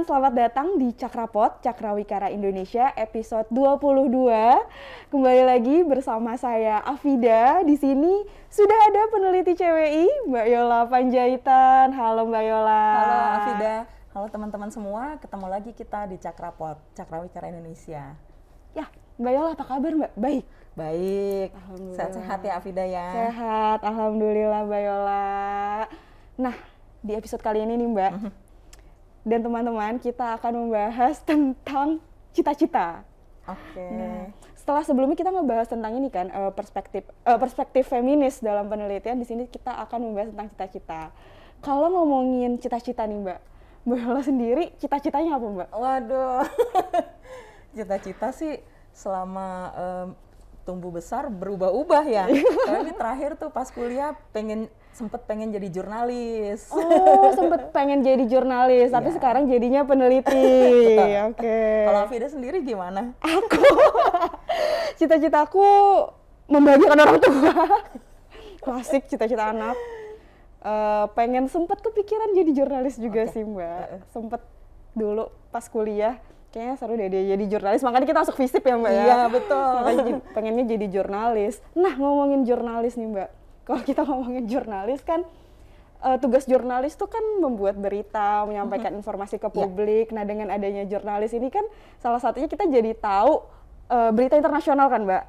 selamat datang di Cakrapot, Cakrawikara Indonesia episode 22. Kembali lagi bersama saya Afida. Di sini sudah ada peneliti CWI, Mbak Yola Panjaitan. Halo Mbak Yola. Halo Afida, halo teman-teman semua. Ketemu lagi kita di Cakrapot, Cakrawikara Indonesia. Ya, Mbak Yola apa kabar Mbak? Baik. Baik, sehat-sehat ya Afida ya. Sehat, alhamdulillah Mbak Yola. Nah, di episode kali ini nih Mbak, dan teman-teman kita akan membahas tentang cita-cita. Oke. Nah, setelah sebelumnya kita ngebahas tentang ini kan perspektif feminis dalam penelitian, di sini kita akan membahas tentang cita-cita. Kalau ngomongin cita-cita nih Mbak Yola sendiri cita-citanya apa Mbak? Waduh, cita-cita sih selama tumbuh besar berubah-ubah ya. Karena ini terakhir tuh pas kuliah sempet pengen jadi jurnalis. Oh, sempet pengen jadi jurnalis, tapi sekarang jadinya peneliti. Oke. Kalau Afida sendiri gimana? Aku, cita-citaku membahagiakan orang tua. Klasik cita-cita anak. Sempet kepikiran jadi jurnalis juga sih Mbak. Sempet dulu pas kuliah, kayaknya seru deh dia jadi jurnalis. Makanya kita masuk FISIP ya Mbak ya. Iya betul. Makanya pengennya jadi jurnalis. Nah ngomongin jurnalis nih Mbak. Kalau kita ngomongin jurnalis kan, tugas jurnalis tuh kan membuat berita, menyampaikan informasi ke publik. Nah dengan adanya jurnalis ini kan salah satunya kita jadi tahu berita internasional kan Mbak.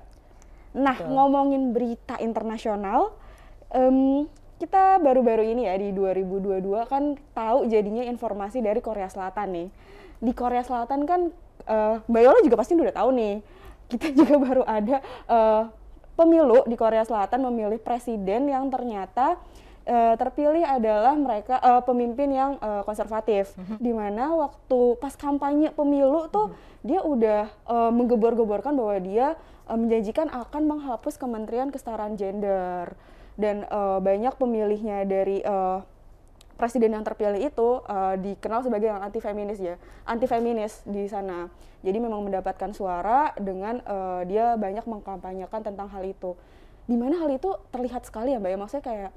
Nah ngomongin berita internasional, kita baru-baru ini ya di 2022 kan tahu jadinya informasi dari Korea Selatan nih. Di Korea Selatan kan Mbak Yola juga pasti udah tahu nih, kita juga baru ada pemilu di Korea Selatan memilih presiden yang ternyata terpilih adalah pemimpin yang konservatif. Di mana waktu pas kampanye pemilu tuh dia udah menggebor-geborkan bahwa dia menjanjikan akan menghapus Kementerian Kesetaraan Gender. Dan banyak pemilihnya dari presiden yang terpilih itu dikenal sebagai yang anti-feminis ya, anti-feminis di sana. Jadi memang mendapatkan suara dengan dia banyak mengkampanyekan tentang hal itu. Di mana hal itu terlihat sekali ya Mbak ya, maksudnya kayak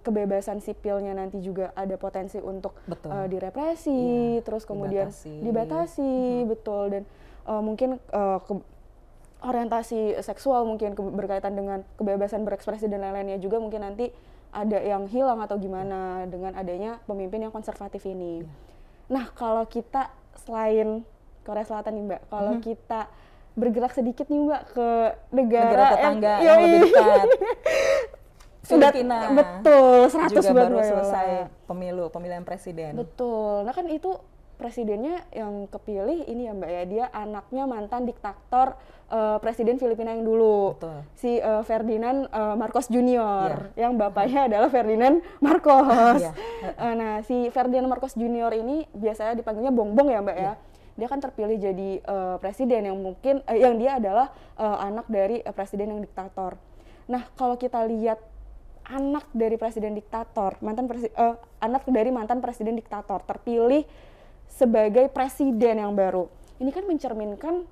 kebebasan sipilnya nanti juga ada potensi untuk direpresi, terus kemudian dibatasi, betul. Dan mungkin orientasi seksual mungkin berkaitan dengan kebebasan berekspresi dan lain-lainnya juga mungkin nanti ada yang hilang atau gimana dengan adanya pemimpin yang konservatif ini. Nah kalau kita selain Korea Selatan nih Mbak, kalau kita bergerak sedikit nih Mbak ke negara tetangga yang lebih dekat, Filipina. Betul, 100 juga buat baru Mbak selesai Yola. pemilihan presiden. Betul, nah kan itu presidennya yang kepilih ini ya Mbak ya, dia anaknya mantan diktator presiden Filipina yang dulu. Betul. Si Ferdinand Marcos Junior, yang bapaknya adalah Ferdinand Marcos. Nah si Ferdinand Marcos Junior ini biasanya dipanggilnya Bongbong ya Mbak ya. Dia kan terpilih jadi presiden yang mungkin yang dia adalah anak dari presiden yang diktator. Nah kalau kita lihat anak dari presiden diktator, anak dari mantan presiden diktator terpilih sebagai presiden yang baru. Ini kan mencerminkan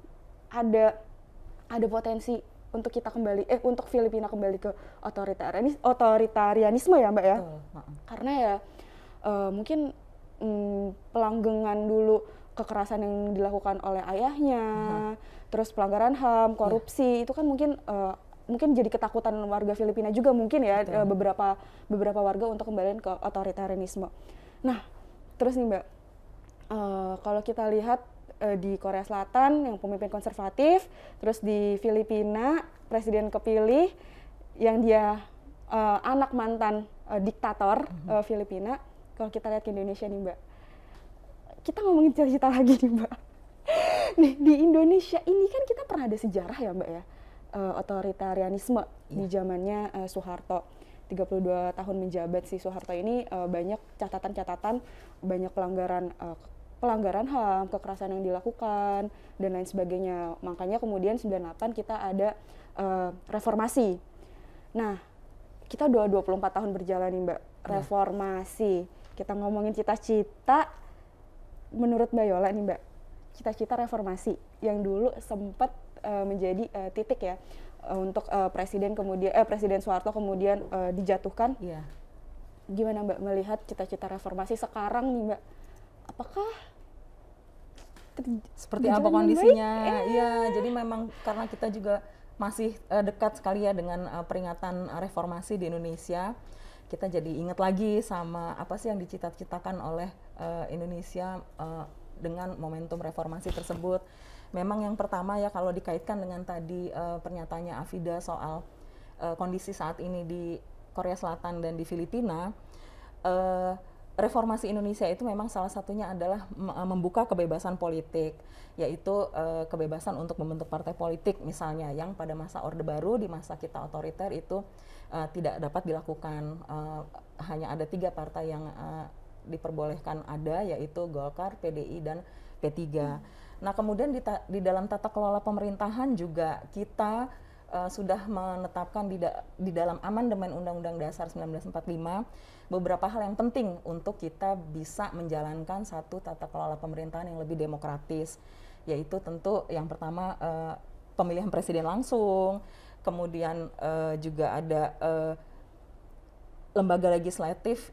ada potensi untuk kita untuk Filipina kembali ke otoritarianisme ya Mbak ya. Karena ya mungkin pelanggengan dulu kekerasan yang dilakukan oleh ayahnya, terus pelanggaran HAM, korupsi itu kan mungkin jadi ketakutan warga Filipina juga mungkin ya, beberapa warga untuk kembali ke otoritarianisme. Nah, terus nih Mbak, kalau kita lihat di Korea Selatan yang pemimpin konservatif, terus di Filipina presiden kepilih yang dia anak mantan diktator Filipina. Kalau kita lihat ke Indonesia nih Mbak, kita ngomongin cita-cita lagi nih Mbak. Nih di Indonesia ini kan kita pernah ada sejarah ya Mbak ya, otoritarianisme di zamannya Soeharto. 32 tahun menjabat si Soeharto ini banyak catatan-catatan, banyak pelanggaran HAM, kekerasan yang dilakukan dan lain sebagainya. Makanya kemudian 98 kita ada reformasi. Nah, kita udah 24 tahun berjalan nih Mbak, reformasi. Kita ngomongin cita-cita, menurut Mbak Yola nih Mbak, cita-cita reformasi yang dulu sempat menjadi titik ya untuk Presiden Soeharto kemudian dijatuhkan. Iya. Gimana Mbak melihat cita-cita reformasi sekarang nih Mbak? Apakah seperti apa kondisinya. Iya, jadi memang karena kita juga masih dekat sekali ya dengan peringatan reformasi di Indonesia, kita jadi ingat lagi sama apa sih yang dicita-citakan oleh Indonesia dengan momentum reformasi tersebut. Memang yang pertama ya, kalau dikaitkan dengan tadi pernyataannya Afida soal kondisi saat ini di Korea Selatan dan di Filipina, reformasi Indonesia itu memang salah satunya adalah membuka kebebasan politik, yaitu kebebasan untuk membentuk partai politik misalnya, yang pada masa Orde Baru, di masa kita otoriter itu tidak dapat dilakukan. Hanya ada 3 partai yang diperbolehkan ada, yaitu Golkar, PDI, dan P3. Nah, kemudian di dalam tata kelola pemerintahan juga kita sudah menetapkan di dalam amandemen Undang-Undang Dasar 1945 beberapa hal yang penting untuk kita bisa menjalankan satu tata kelola pemerintahan yang lebih demokratis, yaitu tentu yang pertama pemilihan presiden langsung, kemudian juga ada lembaga legislatif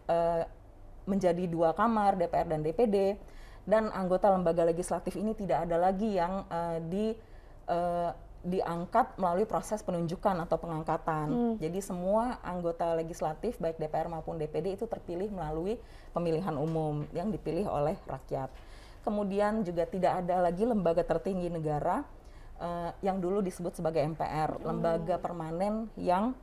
menjadi 2 kamar, DPR dan DPD, dan anggota lembaga legislatif ini tidak ada lagi yang diangkat melalui proses penunjukan atau pengangkatan. Jadi semua anggota legislatif baik DPR maupun DPD itu terpilih melalui pemilihan umum yang dipilih oleh rakyat. Kemudian juga tidak ada lagi lembaga tertinggi negara yang dulu disebut sebagai MPR, lembaga permanen yang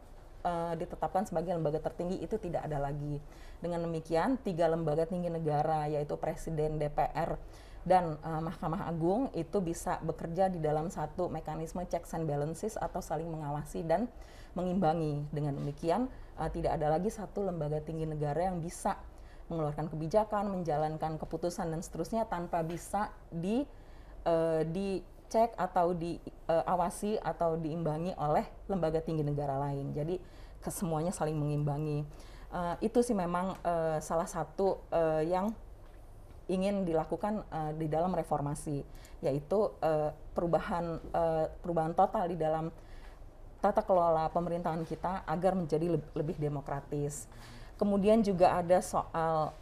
ditetapkan sebagai lembaga tertinggi itu tidak ada lagi. Dengan demikian 3 lembaga tinggi negara, yaitu Presiden, DPR, dan Mahkamah Agung itu bisa bekerja di dalam satu mekanisme checks and balances atau saling mengawasi dan mengimbangi. Dengan demikian tidak ada lagi satu lembaga tinggi negara yang bisa mengeluarkan kebijakan, menjalankan keputusan dan seterusnya tanpa bisa dicek atau diawasi atau diimbangi oleh lembaga tinggi negara lain. Jadi kesemuanya saling mengimbangi. Itu sih memang salah satu yang ingin dilakukan di dalam reformasi, yaitu perubahan total di dalam tata kelola pemerintahan kita agar menjadi lebih demokratis. Kemudian juga ada soal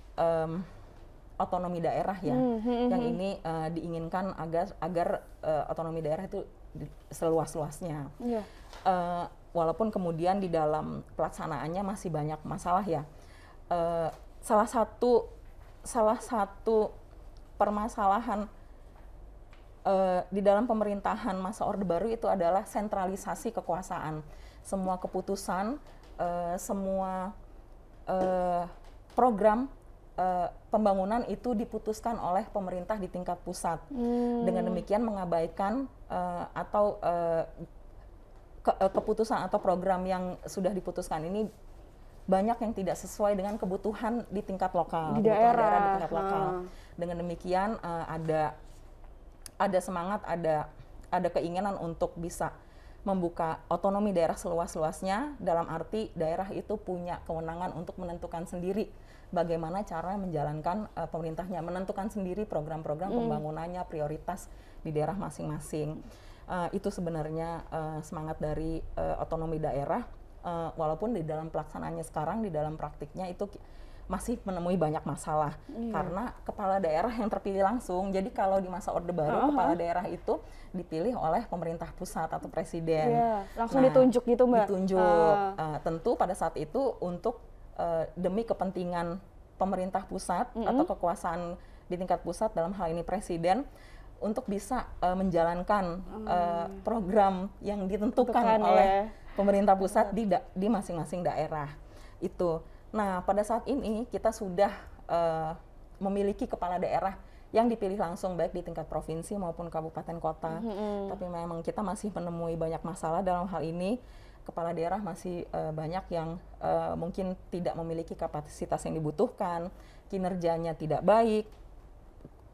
otonomi daerah ya, yang ini diinginkan agar otonomi daerah itu seluas-luasnya. Walaupun kemudian di dalam pelaksanaannya masih banyak masalah ya. Salah satu permasalahan di dalam pemerintahan masa Orde Baru itu adalah sentralisasi kekuasaan. Semua keputusan, semua program pembangunan itu diputuskan oleh pemerintah di tingkat pusat. Dengan demikian mengabaikan atau keputusan atau program yang sudah diputuskan ini banyak yang tidak sesuai dengan kebutuhan di tingkat lokal, di daerah di tingkat lokal. Dengan demikian ada semangat, ada keinginan untuk bisa membuka otonomi daerah seluas-luasnya, dalam arti daerah itu punya kewenangan untuk menentukan sendiri bagaimana cara menjalankan pemerintahnya, menentukan sendiri program-program pembangunannya, prioritas di daerah masing-masing. Itu sebenarnya semangat dari otonomi daerah, walaupun di dalam pelaksanaannya sekarang, di dalam praktiknya itu masih menemui banyak masalah karena kepala daerah yang terpilih langsung. Jadi kalau di masa Orde Baru kepala daerah itu dipilih oleh pemerintah pusat atau presiden. Langsung ditunjuk gitu Mbak? Ditunjuk. Tentu pada saat itu untuk demi kepentingan pemerintah pusat atau kekuasaan di tingkat pusat, dalam hal ini presiden, untuk bisa menjalankan program yang ditentukan oleh pemerintah pusat di masing-masing daerah itu. Nah, pada saat ini kita sudah memiliki kepala daerah yang dipilih langsung baik di tingkat provinsi maupun kabupaten kota. Tapi memang kita masih menemui banyak masalah dalam hal ini. Kepala daerah masih banyak yang mungkin tidak memiliki kapasitas yang dibutuhkan, kinerjanya tidak baik,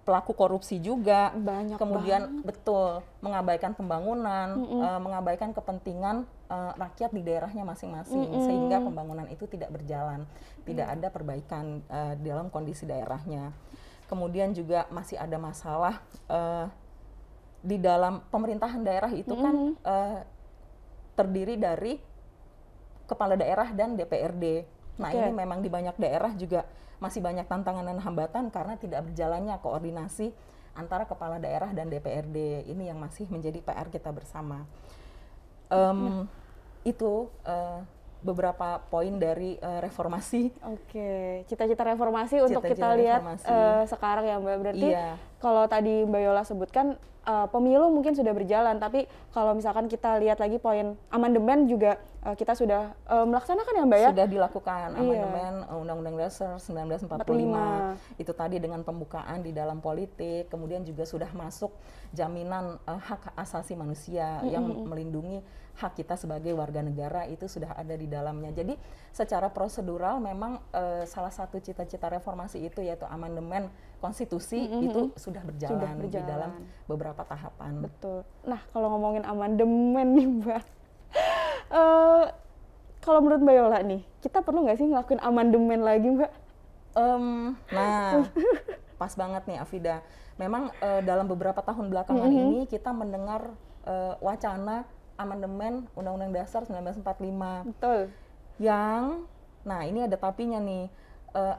pelaku korupsi juga, banyak kemudian banget. Betul mengabaikan pembangunan, mengabaikan kepentingan rakyat di daerahnya masing-masing, sehingga pembangunan itu tidak berjalan, tidak ada perbaikan dalam kondisi daerahnya. Kemudian juga masih ada masalah di dalam pemerintahan daerah itu kan terdiri dari kepala daerah dan DPRD. Nah ini memang di banyak daerah juga masih banyak tantangan dan hambatan karena tidak berjalannya koordinasi antara kepala daerah dan DPRD. Ini yang masih menjadi PR kita bersama. Itu beberapa poin dari reformasi. Oke, cita-cita reformasi untuk kita lihat sekarang ya Mbak. Berarti kalau tadi Mbak Yola sebutkan pemilu mungkin sudah berjalan, tapi kalau misalkan kita lihat lagi poin amandemen juga kita sudah melaksanakan ya Mbak ya? Sudah dilakukan amandemen Undang-Undang Dasar 1945. Itu tadi dengan pembukaan di dalam politik, kemudian juga sudah masuk jaminan hak asasi manusia yang melindungi hak kita sebagai warga negara, itu sudah ada di dalamnya. Jadi secara prosedural memang salah satu cita-cita reformasi itu yaitu amandemen konstitusi itu sudah berjalan di dalam beberapa tahapan. Betul. Nah kalau ngomongin amandemen nih Mbak, kalau menurut Mbak Yola nih, kita perlu nggak sih ngelakuin amandemen lagi Mbak? Nah, pas banget nih Afida. Memang dalam beberapa tahun belakangan ini kita mendengar wacana amandemen Undang-Undang Dasar 1945. Betul. Nah ini ada tapinya nih,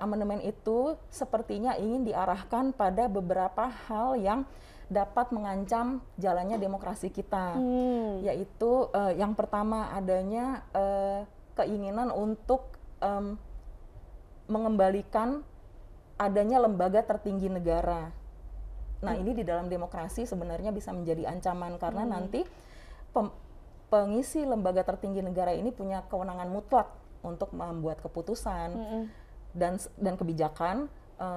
amandemen itu sepertinya ingin diarahkan pada beberapa hal yang dapat mengancam jalannya demokrasi kita, yaitu yang pertama adanya keinginan untuk mengembalikan adanya lembaga tertinggi negara. Nah ini di dalam demokrasi sebenarnya bisa menjadi ancaman karena nanti pengisi lembaga tertinggi negara ini punya kewenangan mutlak untuk membuat keputusan dan kebijakan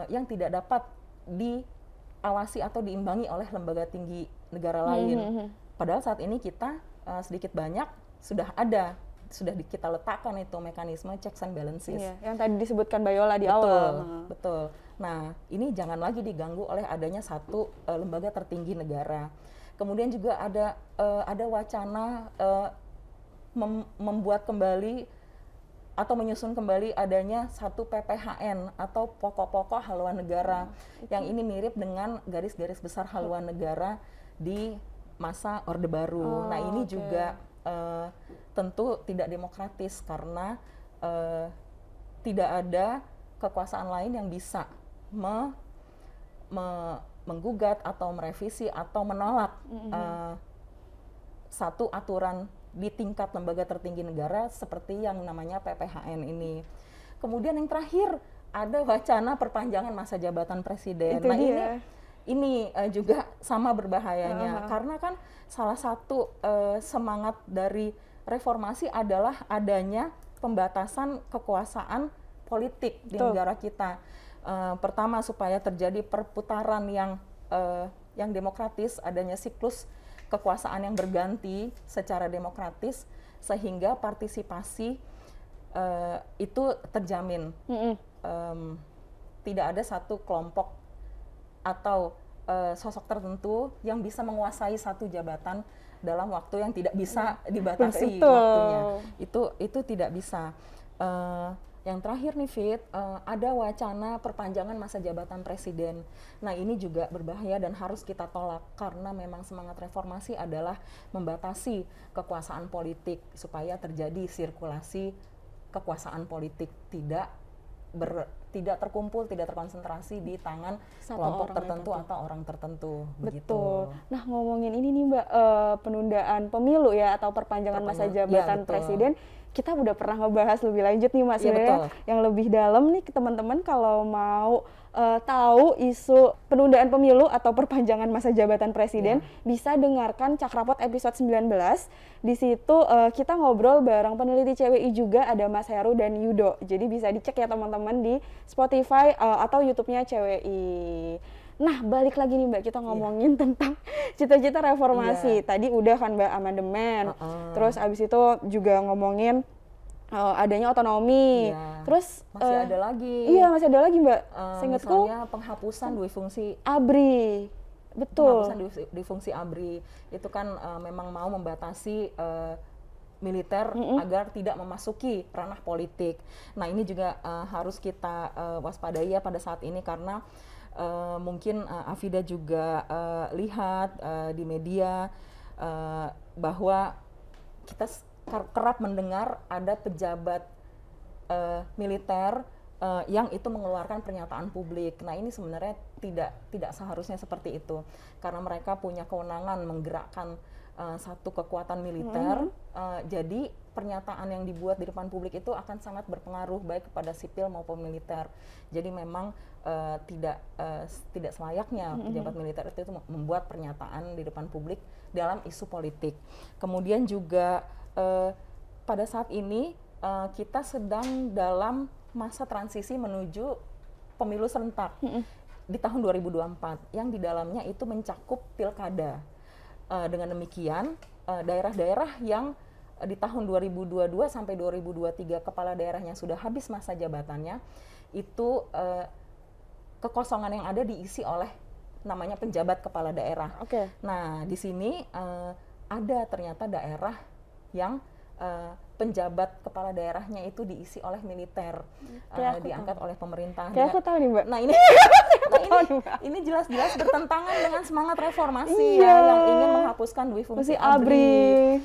yang tidak dapat diawasi atau diimbangi oleh lembaga tinggi negara lain. Padahal saat ini kita sedikit banyak sudah kita letakkan itu mekanisme checks and balances. Iya, yang tadi disebutkan Mbak Yola di awal. Betul. Nah, ini jangan lagi diganggu oleh adanya satu lembaga tertinggi negara. Kemudian juga ada wacana membuat kembali atau menyusun kembali adanya satu PPHN atau pokok-pokok haluan negara. Yang ini mirip dengan garis-garis besar haluan negara di masa Orde Baru. Nah ini juga tentu tidak demokratis karena tidak ada kekuasaan lain yang bisa menggugat atau merevisi atau menolak satu aturan di tingkat lembaga tertinggi negara seperti yang namanya PPHN ini. Kemudian yang terakhir ada wacana perpanjangan masa jabatan presiden. Itu ini juga sama berbahayanya karena kan salah satu semangat dari reformasi adalah adanya pembatasan kekuasaan politik di negara kita. Pertama supaya terjadi perputaran yang demokratis, adanya siklus kekuasaan yang berganti secara demokratis sehingga partisipasi itu terjamin. Tidak ada satu kelompok atau sosok tertentu yang bisa menguasai satu jabatan dalam waktu yang tidak bisa dibatasi waktunya. Itu tidak bisa. Yang terakhir nih Fit, ada wacana perpanjangan masa jabatan presiden. Nah ini juga berbahaya dan harus kita tolak karena memang semangat reformasi adalah membatasi kekuasaan politik supaya terjadi sirkulasi kekuasaan politik tidak terkumpul, tidak terkonsentrasi di tangan kelompok tertentu atau orang tertentu. Betul. Begitu. Nah ngomongin ini nih Mbak, penundaan pemilu ya atau perpanjangan masa jabatan presiden, kita udah pernah ngebahas lebih lanjut nih Mas, yang lebih dalam nih ke teman-teman kalau mau tahu isu penundaan pemilu atau perpanjangan masa jabatan presiden, bisa dengarkan Cakrapot episode 19. Di situ kita ngobrol bareng peneliti CWI juga, ada Mas Heru dan Yudo. Jadi bisa dicek ya teman-teman di Spotify atau YouTube-nya CWI. Nah, balik lagi nih Mbak, kita ngomongin tentang cita-cita reformasi. Tadi udah kan Mbak amandemen. Terus abis itu juga ngomongin adanya otonomi. Terus masih ada lagi. Iya, masih ada lagi Mbak. Seingatku misalnya penghapusan dui fungsi ABRI. Betul. Penghapusan dui fungsi ABRI itu kan memang mau membatasi militer agar tidak memasuki ranah politik. Nah, ini juga harus kita waspadai ya pada saat ini karena mungkin Afida juga lihat di media bahwa kita kerap mendengar ada pejabat militer yang itu mengeluarkan pernyataan publik. Nah ini sebenarnya tidak seharusnya seperti itu, karena mereka punya kewenangan menggerakkan satu kekuatan militer. Jadi pernyataan yang dibuat di depan publik itu akan sangat berpengaruh baik kepada sipil maupun militer. Jadi memang tidak selayaknya pejabat militer itu membuat pernyataan di depan publik dalam isu politik. Kemudian juga pada saat ini kita sedang dalam masa transisi menuju pemilu serentak di tahun 2024 yang di dalamnya itu mencakup pilkada. Dengan demikian daerah-daerah yang di tahun 2022 sampai 2023 kepala daerahnya sudah habis masa jabatannya, itu kekosongan yang ada diisi oleh namanya penjabat kepala daerah. Nah di sini ada ternyata daerah yang penjabat kepala daerahnya itu diisi oleh militer, diangkat oleh pemerintah. Kayak aku tahu nih Mbak. Nah ini jelas-jelas bertentangan dengan semangat reformasi yang ingin menghapuskan dui fungsi ABRI,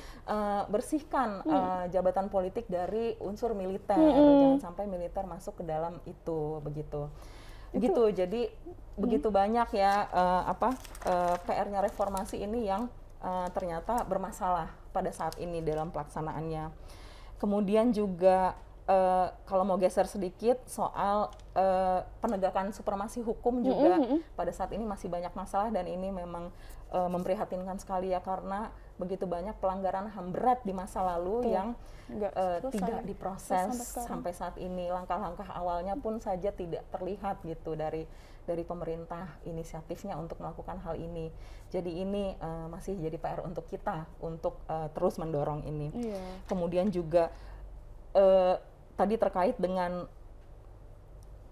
bersihkan jabatan politik dari unsur militer, jangan sampai militer masuk ke dalam itu, begitu. Jadi begitu banyak ya PR-nya reformasi ini yang ternyata bermasalah pada saat ini dalam pelaksanaannya. Kemudian juga kalau mau geser sedikit soal penegakan supremasi hukum juga pada saat ini masih banyak masalah, dan ini memang memprihatinkan sekali ya, karena begitu banyak pelanggaran HAM berat di masa lalu yang tidak diproses sampai saat ini. Langkah-langkah awalnya pun saja tidak terlihat gitu dari pemerintah inisiatifnya untuk melakukan hal ini. Jadi ini masih jadi PR untuk kita untuk terus mendorong ini. Kemudian juga tadi terkait dengan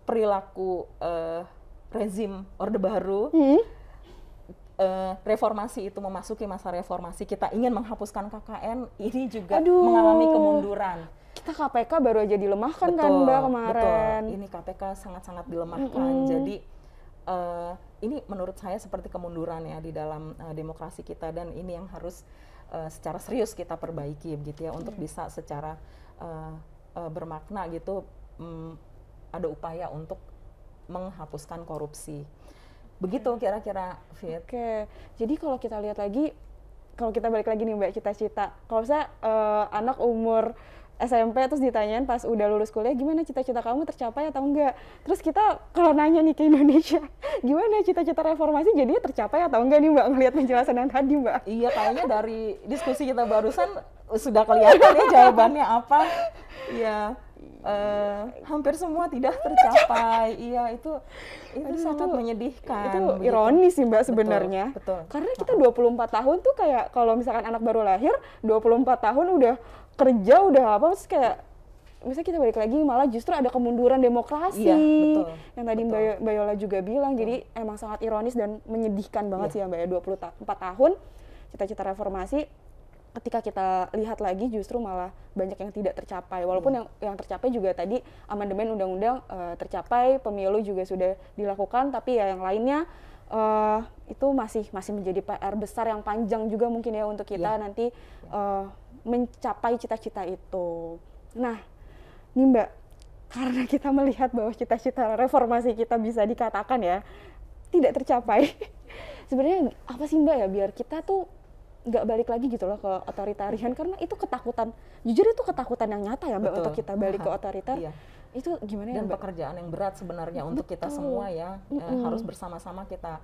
perilaku rezim Orde Baru, reformasi itu memasuki masa reformasi, kita ingin menghapuskan KKN, ini juga mengalami kemunduran. Kita KPK baru aja dilemahkan kan Mbak kemarin. Betul, ini KPK sangat-sangat dilemahkan. Jadi ini menurut saya seperti kemunduran ya di dalam demokrasi kita, dan ini yang harus secara serius kita perbaiki begitu ya, untuk bisa secara bermakna gitu ada upaya untuk menghapuskan korupsi. Begitu kira-kira, Fit. Jadi kalau kita lihat lagi, kalau kita balik lagi nih Mbak, cita-cita. Kalau saya anak umur SMP terus ditanyain pas udah lulus kuliah, gimana cita-cita kamu tercapai atau enggak? Terus kita kalau nanya nih ke Indonesia, gimana cita-cita reformasi jadinya tercapai atau enggak nih Mbak, ngelihat penjelasan yang tadi Mbak? Iya, kayaknya dari diskusi kita barusan sudah kelihatan ya jawabannya apa. Iya, hampir semua tidak tercapai. Iya, itu sangat menyedihkan. Itu ironis sih Mbak sebenarnya. Betul. Karena kita 24 tahun tuh kayak kalau misalkan anak baru lahir 24 tahun udah kerja udah apa, terus kayak misalnya kita balik lagi malah justru ada kemunduran demokrasi. Betul. Yang tadi Mbak Yola juga bilang. Jadi emang sangat ironis dan menyedihkan banget sih ya Mbak ya, 24 tahun cita-cita reformasi, ketika kita lihat lagi justru malah banyak yang tidak tercapai. Walaupun yang tercapai juga tadi amandemen undang-undang tercapai, pemilu juga sudah dilakukan, tapi ya yang lainnya itu masih menjadi PR besar yang panjang juga mungkin ya untuk kita nanti mencapai cita-cita itu. Nah, nih Mbak, karena kita melihat bahwa cita-cita reformasi kita bisa dikatakan ya tidak tercapai. Sebenarnya apa sih Mbak ya biar kita tuh nggak balik lagi gitu loh ke otoritarian, karena itu ketakutan, jujur itu ketakutan yang nyata ya Mbak untuk kita balik ke otoriter. Itu gimana ya Dan Mbak? pekerjaan yang berat sebenarnya untuk kita semua ya, harus bersama-sama kita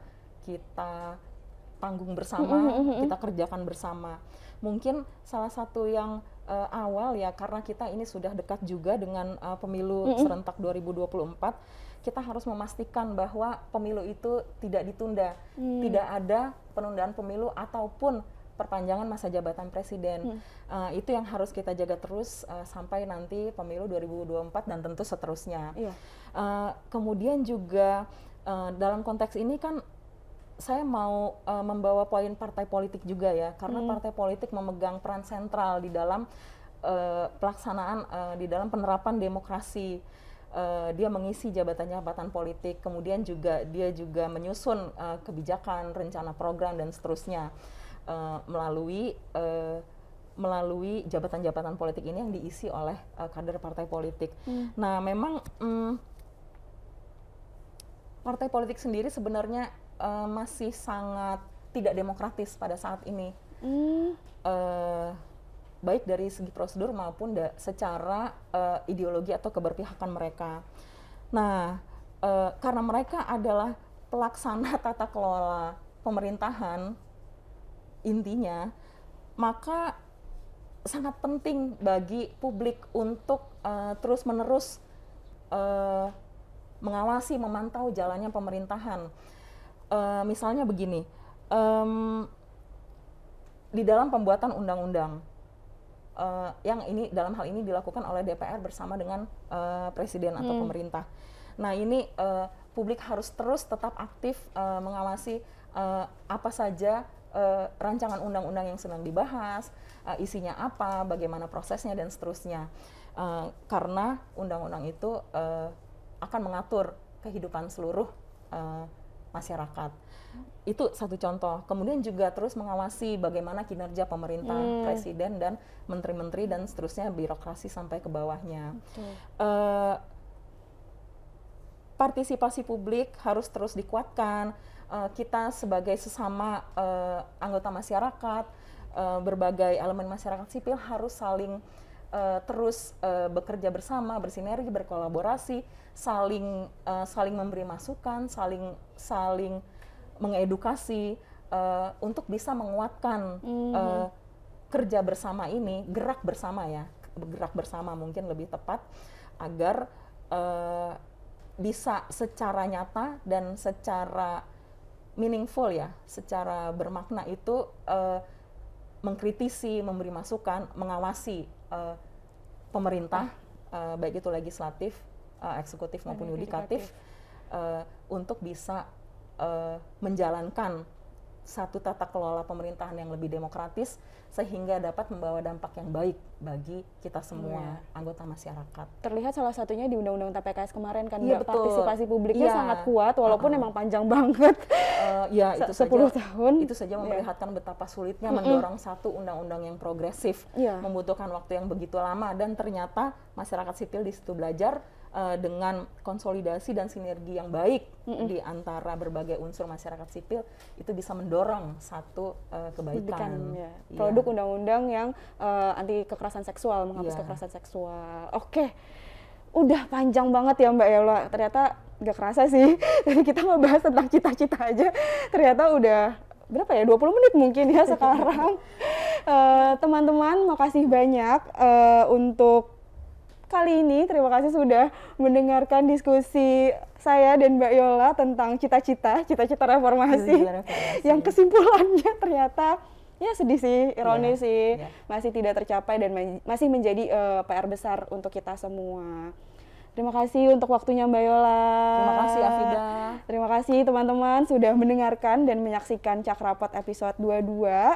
tanggung bersama, kita kerjakan bersama. Mungkin salah satu yang awal ya, karena kita ini sudah dekat juga dengan pemilu serentak 2024, kita harus memastikan bahwa pemilu itu tidak ditunda, tidak ada penundaan pemilu ataupun perpanjangan masa jabatan presiden. Itu yang harus kita jaga terus sampai nanti pemilu 2024 dan tentu seterusnya. Kemudian juga dalam konteks ini kan saya mau membawa poin partai politik juga ya, karena partai politik memegang peran sentral di dalam pelaksanaan, di dalam penerapan demokrasi. Dia mengisi jabatan-jabatan politik, kemudian juga dia juga menyusun kebijakan, rencana program dan seterusnya melalui melalui jabatan-jabatan politik ini yang diisi oleh kader partai politik. Nah, memang partai politik sendiri sebenarnya masih sangat tidak demokratis pada saat ini. Baik dari segi prosedur maupun secara ideologi atau keberpihakan mereka. Nah, karena mereka adalah pelaksana tata kelola pemerintahan intinya, maka sangat penting bagi publik untuk terus-menerus mengawasi, memantau jalannya pemerintahan. Misalnya begini, di dalam pembuatan undang-undang, yang ini dalam hal ini dilakukan oleh DPR bersama dengan presiden atau pemerintah. Nah, ini publik harus terus tetap aktif mengawasi apa saja rancangan undang-undang yang sedang dibahas, isinya apa, bagaimana prosesnya dan seterusnya. Karena undang-undang itu akan mengatur kehidupan seluruh masyarakat. Itu satu contoh. Kemudian juga terus mengawasi bagaimana kinerja pemerintah, presiden dan menteri-menteri dan seterusnya, birokrasi sampai ke bawahnya. Partisipasi publik harus terus dikuatkan. Kita sebagai sesama anggota masyarakat, berbagai elemen masyarakat sipil harus saling terus bekerja bersama, bersinergi, berkolaborasi, saling memberi masukan, saling mengedukasi untuk bisa menguatkan kerja bersama ini, gerak bersama mungkin lebih tepat, agar bisa secara nyata dan secara meaningful ya, secara bermakna itu mengkritisi, memberi masukan, mengawasi pemerintah, baik itu legislatif, eksekutif maupun yudikatif, untuk bisa menjalankan satu tata kelola pemerintahan yang lebih demokratis sehingga dapat membawa dampak yang baik bagi kita semua anggota masyarakat. Terlihat salah satunya di Undang-Undang TPKS kemarin kan, Iya, betul. Partisipasi publiknya sangat kuat walaupun emang panjang banget. Ya, itu 10 saja, tahun. Itu saja memperlihatkan betapa sulitnya mendorong satu undang-undang yang progresif, membutuhkan waktu yang begitu lama, dan ternyata masyarakat sipil di situ belajar dengan konsolidasi dan sinergi yang baik di antara berbagai unsur masyarakat sipil, itu bisa mendorong satu kebaikan. Produk undang-undang yang anti kekerasan seksual, menghapus kekerasan seksual. Oke, udah panjang banget ya Mbak Yola. Ternyata gak kerasa sih, tadi kita ngebahas tentang cita-cita aja, ternyata udah berapa ya, 20 menit mungkin ya sekarang. Teman-teman, makasih banyak untuk kali ini. Terima kasih sudah mendengarkan diskusi saya dan Mbak Yola tentang cita-cita reformasi, yang kesimpulannya ternyata ya sedih sih, ironis sih, masih tidak tercapai dan masih menjadi PR besar untuk kita semua. Terima kasih untuk waktunya Mbak Yola. Terima kasih Afida. Terima kasih teman-teman sudah mendengarkan dan menyaksikan Cakrapot episode 22.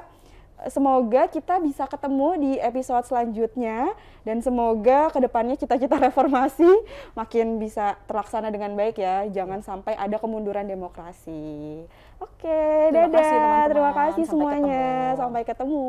Semoga kita bisa ketemu di episode selanjutnya, dan semoga kedepannya cita-cita reformasi makin bisa terlaksana dengan baik ya. Jangan sampai ada kemunduran demokrasi. Oke, dadah. Terima kasih teman-teman. Terima kasih Sampai semuanya. ketemu. Sampai ketemu.